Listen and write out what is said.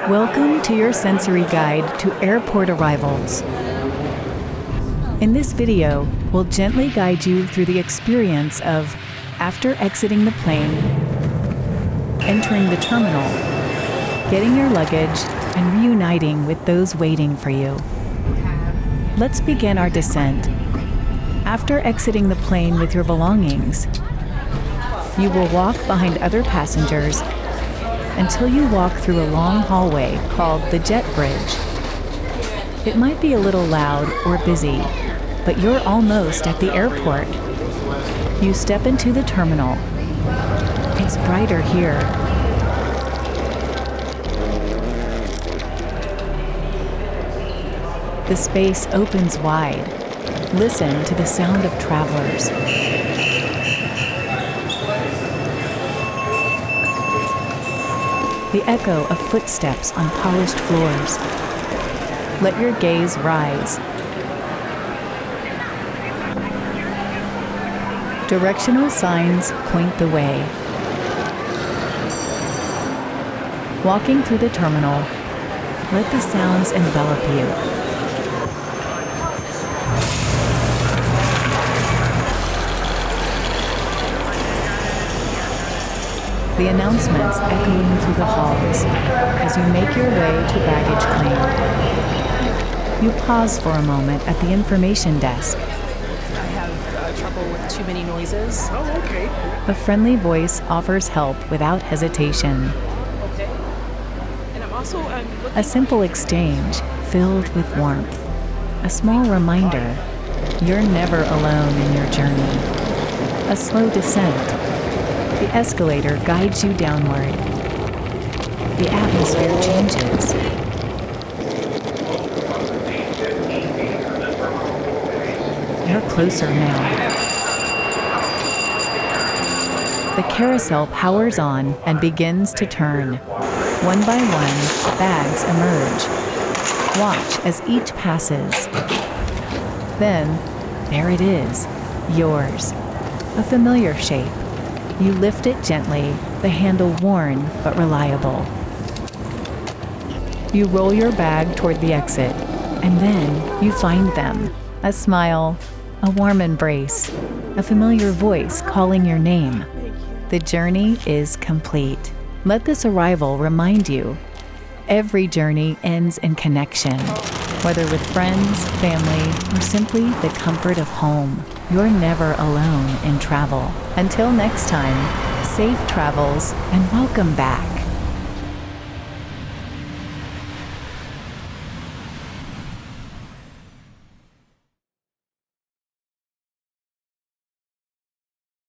Welcome to your sensory guide to airport arrivals. In this video, we'll gently guide you through the experience of after exiting the plane, entering the terminal, getting your luggage, and reuniting with those waiting for you. Let's begin our descent. After exiting the plane with your belongings, you will walk behind other passengers until you walk through a long hallway called the Jet Bridge. It might be a little loud or busy, but you're almost at the airport. You step into the terminal. It's brighter here. The space opens wide. Listen to the sound of travelers. The echo of footsteps on polished floors. Let your gaze rise. Directional signs point the way. Walking through the terminal, let the sounds envelop you. The announcements echoing through the halls as you make your way to baggage claim. You pause for a moment at the information desk. I have trouble with too many noises. Oh, okay. A friendly voice offers help without hesitation. Okay. And I'm also looking. A simple exchange filled with warmth. A small reminder you're never alone in your journey. A slow descent. The escalator guides you downward. The atmosphere changes. You're closer now. The carousel powers on and begins to turn. One by one, bags emerge. Watch as each passes. Then, there it is, yours. A familiar shape. You lift it gently, the handle worn but reliable. You roll your bag toward the exit, and then you find them. A smile, a warm embrace, a familiar voice calling your name. The journey is complete. Let this arrival remind you, every journey ends in connection. Whether with friends, family, or simply the comfort of home, you're never alone in travel. Until next time, safe travels and welcome back.